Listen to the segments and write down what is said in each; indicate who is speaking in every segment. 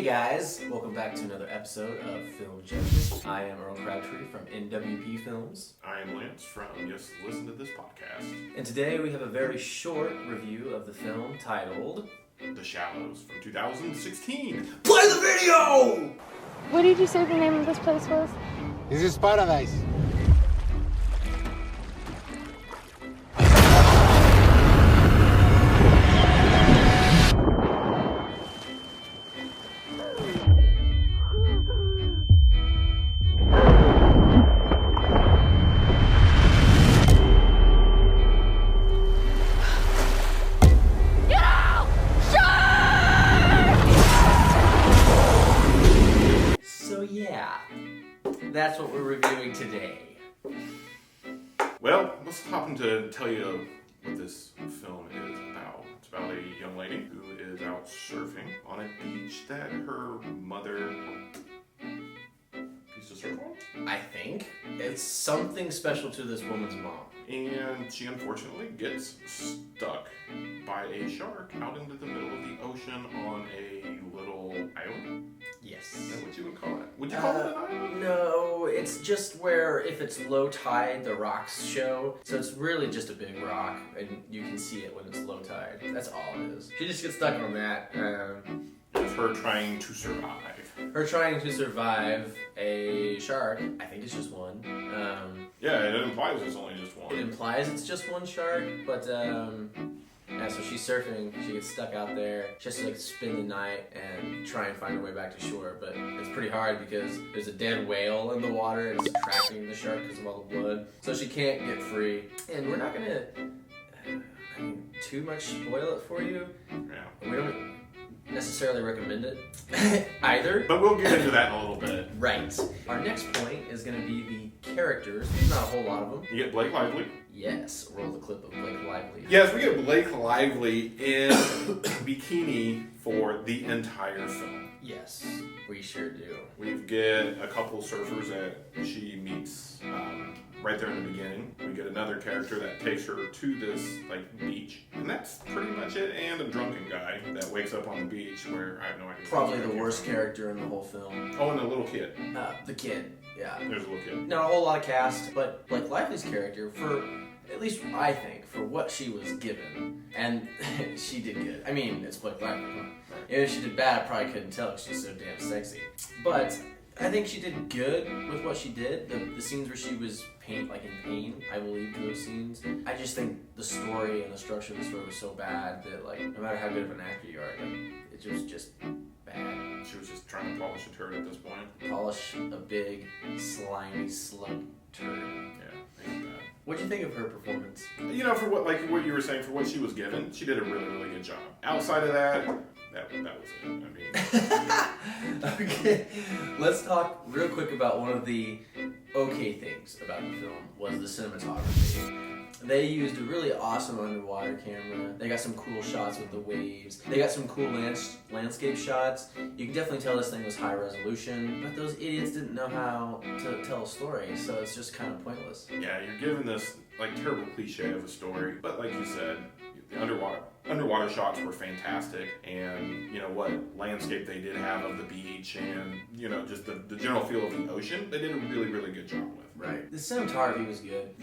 Speaker 1: guys, welcome back to another episode of Film Judgement. I am Earl Crabtree from NWP Films.
Speaker 2: I am Lance from Just Listen to This Podcast.
Speaker 1: And today we have a very short review of the film titled
Speaker 2: The Shallows from 2016.
Speaker 1: Play the video!
Speaker 3: What did you say the name of this place was?
Speaker 4: This is paradise.
Speaker 1: That's what we're reviewing today.
Speaker 2: Well, let's hop into tell you what this film is about. It's about a young lady who is out surfing on a beach that her mother used to surf on.
Speaker 1: I think it's something special to this woman's mom.
Speaker 2: And she unfortunately gets stuck by a shark out into the middle of the ocean on a little island.
Speaker 1: Yes.
Speaker 2: Is that what you would call it? Would you call it an island?
Speaker 1: No, it's just where if it's low tide, the rocks show. So it's really just a big rock, and you can see it when it's low tide. That's all it is. She just gets stuck on that.
Speaker 2: It's her trying to survive.
Speaker 1: Her trying to survive a shark. I think it's just one.
Speaker 2: Yeah, it implies it's only just one.
Speaker 1: It implies it's just one shark, but yeah, so she's surfing, she gets stuck out there, she has to like spend the night and try and find her way back to shore, but it's pretty hard because there's a dead whale in the water and it's attracting the shark because of all the blood, so she can't get free. And we're not gonna too much spoil it for you.
Speaker 2: Yeah.
Speaker 1: We don't necessarily recommend it either.
Speaker 2: But we'll get into that in a little bit.
Speaker 1: Right. Our next point is going to be the characters. Not a whole lot of them.
Speaker 2: You get Blake Lively.
Speaker 1: Yes. Roll the clip of Blake Lively.
Speaker 2: Yes, we get Blake Lively in bikini for the entire film.
Speaker 1: Yes, we sure do.
Speaker 2: We get a couple surfers that she meets right there in the beginning. We get another character that takes her to this like beach, and that's pretty much it. And a drunken guy that wakes up on the beach where I have no idea.
Speaker 1: Probably the worst character in the whole film.
Speaker 2: Oh, and a little kid.
Speaker 1: The kid. Yeah.
Speaker 2: There's a little kid.
Speaker 1: Not a whole lot of cast, but Blake Lively's character, for at least I think, for what she was given, and she did good. I mean, it's Blake Lively. If she did bad, I probably couldn't tell because she's so damn sexy. But I think she did good with what she did. The scenes where she was in pain, I believe those scenes. I just think the story and the structure of the story was so bad that like no matter how good of an actor you are, like it was just bad.
Speaker 2: She was just trying to polish a turd at this point.
Speaker 1: Polish a big, slimy slug turd.
Speaker 2: Yeah, ain't bad.
Speaker 1: What'd you think of her performance?
Speaker 2: You know, for what you were saying, for what she was given, she did a really, really good job. Outside of that was it. I mean,
Speaker 1: okay, let's talk real quick about one of the okay things about the film was the cinematography. They used a really awesome underwater camera. They got some cool shots with the waves. They got some cool landscape shots. You can definitely tell this thing was high resolution, but those idiots didn't know how to tell a story, so it's just kind of pointless.
Speaker 2: yeah, you're given this like terrible cliche of a story, but like you said, the underwater shots were fantastic, and you know what landscape they did have of the beach, and you know just the general feel of the ocean, they did a really, really good job with.
Speaker 1: Right. The cinematography was good.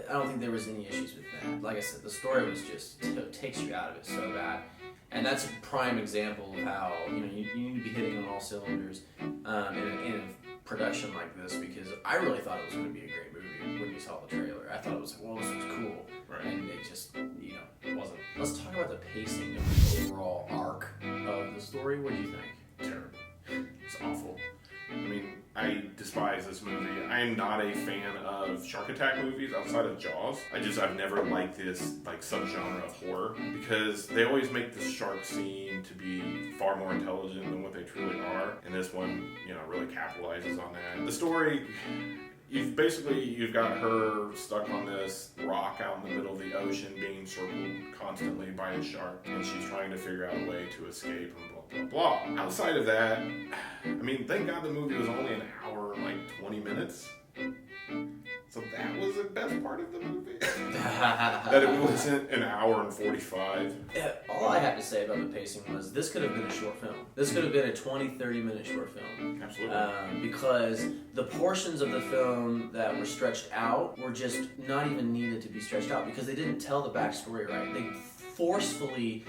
Speaker 1: I don't think there was any issues with that. Like I said, the story was just takes you out of it so bad. And that's a prime example of how you need to be hitting on all cylinders in a production like this, because I really thought it was going to be a great movie when you saw the trailer. I thought it was this was cool,
Speaker 2: Right.
Speaker 1: And it just wasn't. Let's talk about the pacing of the overall arc of the story. What do you think?
Speaker 2: Terrible. It's awful. I mean, I despise this movie. I am not a fan of shark attack movies outside of Jaws. I've never liked this like subgenre of horror because they always make the shark scene to be far more intelligent than what they truly are. And this one, really capitalizes on that. The story, you've got her stuck on this rock out in the middle of the ocean being circled constantly by a shark, and she's trying to figure out a way to escape and blah, blah, blah. Outside of that, I mean, thank God the movie was only an hour and like 20 minutes. So that was the best best part of the movie. That it wasn't an hour and 45.
Speaker 1: Yeah, all I have to say about the pacing was this could have been a short film. This could have been a 20-30 minute short film.
Speaker 2: Absolutely.
Speaker 1: Because the portions of the film that were stretched out were just not even needed to be stretched out because they didn't tell the backstory right. They forcefully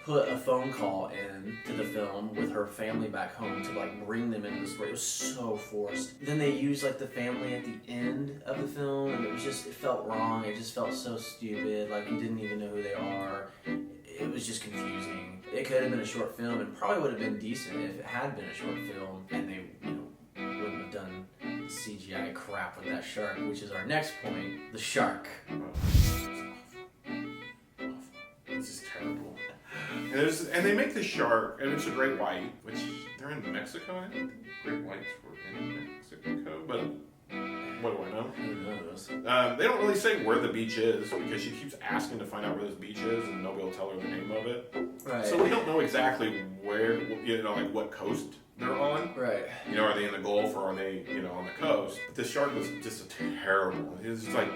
Speaker 1: put a phone call in to the film with her family back home to like bring them into the story. It was so forced. Then they used like the family at the end of the film, and it felt wrong. It just felt so stupid. Like you didn't even know who they are. It was just confusing. It could have been a short film, and probably would have been decent if it had been a short film, and they wouldn't have done CGI crap with that shark, which is our next point: the shark.
Speaker 2: This is terrible. And they make the shark, and it's a great white, which they're in Mexico, I think. Great whites were in Mexico, but what do I know?
Speaker 1: Who knows?
Speaker 2: They don't really say where the beach is because she keeps asking to find out where this beach is, and nobody will tell her the name of it.
Speaker 1: Right.
Speaker 2: So we don't know exactly where, like what coast they're on.
Speaker 1: Right.
Speaker 2: Are they in the Gulf or are they, on the coast? But this shark was just terrible. It was like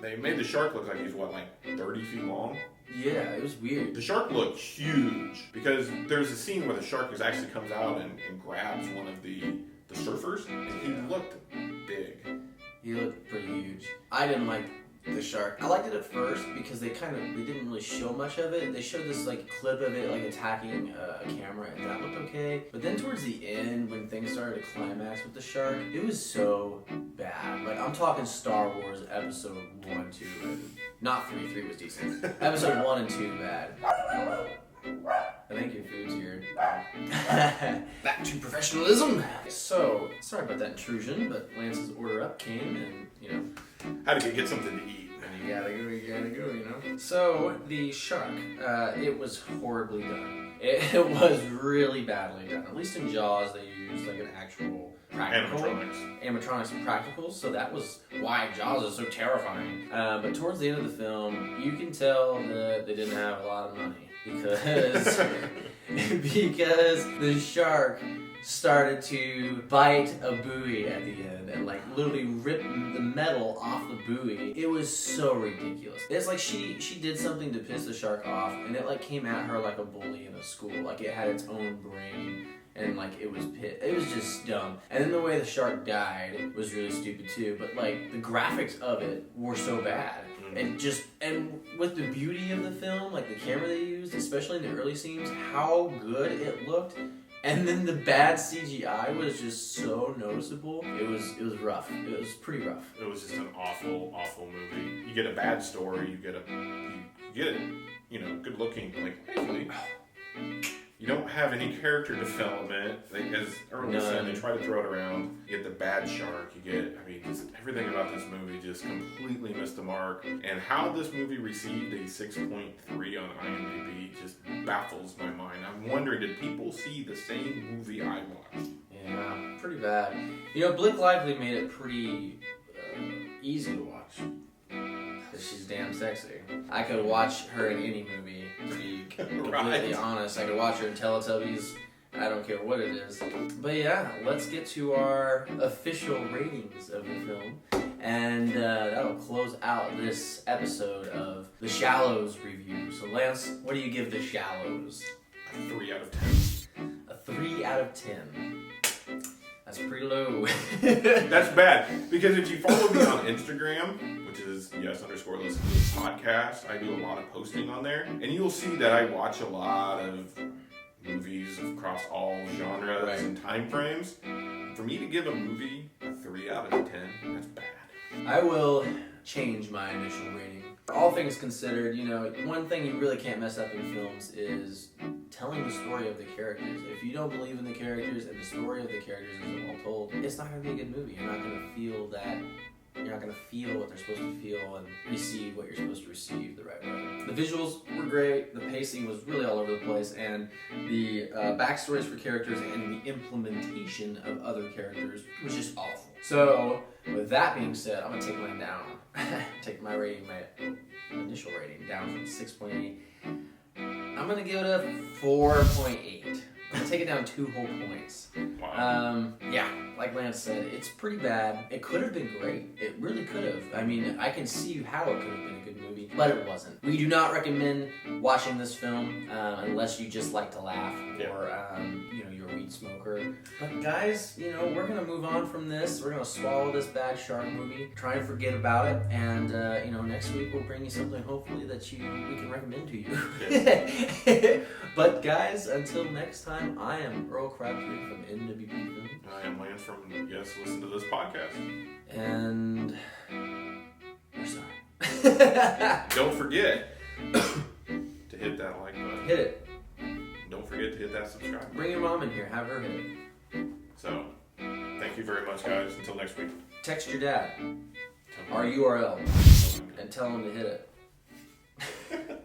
Speaker 2: they made the shark look like he's 30 feet long.
Speaker 1: Yeah, it was weird.
Speaker 2: The shark looked huge because there's a scene where the shark actually comes out and grabs one of the surfers, and he looked big.
Speaker 1: He looked pretty huge. I didn't like the shark. I liked it at first because they didn't really show much of it. They showed this like clip of it like attacking a camera, and that looked okay. But then towards the end, when things started to climax with the shark, it was so bad. Like I'm talking Star Wars Episode 1, 2, and not 3. 3 was decent. Episode 1 and 2 bad. I think your food's here. Back to professionalism. So, sorry about that intrusion, but Lance's order up came and,
Speaker 2: Had to get something to eat.
Speaker 1: And you gotta go. So, the shark, it was horribly done. It was really badly done. At least in Jaws, they used like an actual practical. Animatronics and practicals, so that was why Jaws is so terrifying. But towards the end of the film, you can tell that they didn't have a lot of money. Because the shark started to bite a buoy at the end and like literally rip the metal off the buoy. It was so ridiculous. It's like she did something to piss the shark off, and it like came at her like a bully in a school. Like it had its own brain. And like it was just dumb. And then the way the shark died was really stupid too. But like the graphics of it were so bad. And with the beauty of the film, like the camera they used, especially in the early scenes, how good it looked. And then the bad CGI was just so noticeable. It was rough. It was pretty rough.
Speaker 2: It was just an awful, awful movie. You get a bad story. You get good looking. Like basically, you don't have any character development. As earlier said, they try to throw it around. You get the bad shark. Just everything about this movie just completely missed the mark. And how this movie received a 6.3 on IMDb just baffles my mind. I'm wondering, did people see the same movie I watched?
Speaker 1: Yeah, pretty bad. Blake Lively made it pretty easy to watch. Because she's damn sexy. I could watch her in any movie, to be completely honest. I could watch her in Teletubbies. I don't care what it is. But yeah, let's get to our official ratings of the film. And that'll close out this episode of The Shallows review. So Lance, what do you give The Shallows?
Speaker 2: A 3 out of 10.
Speaker 1: A 3 out of 10. That's pretty low.
Speaker 2: That's bad. Because if you follow me on Instagram, which is yes_listen to this podcast, I do a lot of posting on there. And you'll see that I watch a lot of movies across all genres and time frames. For me to give a movie a 3 out of 10, that's bad.
Speaker 1: I will change my initial rating. All things considered, one thing you really can't mess up in films is telling the story of the characters. If you don't believe in the characters and the story of the characters isn't well told, it's not going to be a good movie. You're not going to feel that. You're not going to feel what they're supposed to feel and receive what you're supposed to receive the right way. The visuals were great, the pacing was really all over the place, and the backstories for characters and the implementation of other characters was just awful. So, with that being said, I'm going to take mine down. Take my rating, my initial rating, down from 6.8. I'm going to give it a 4.8. I'm going to take it down 2 whole points.
Speaker 2: Wow.
Speaker 1: like Lance said, it's pretty bad. It could have been great. It really could have. I mean, I can see how it could have been a good movie, but it wasn't. We do not recommend watching this film unless you just like to laugh or you're a weed smoker. But guys, we're gonna move on from this. We're gonna swallow this bad shark movie, try and forget about it, and next week we'll bring you something hopefully that we can recommend to you. But guys, until next time, I am Earl Crabtree from NWP Films.
Speaker 2: I am Lance from Listen to This Podcast.
Speaker 1: And we're sorry.
Speaker 2: Don't forget to hit that like button.
Speaker 1: Hit it.
Speaker 2: Don't forget to hit that subscribe button.
Speaker 1: Bring your mom in here. Have her hit it.
Speaker 2: So, thank you very much, guys. Until next week.
Speaker 1: Text your dad our URL and tell him to hit it.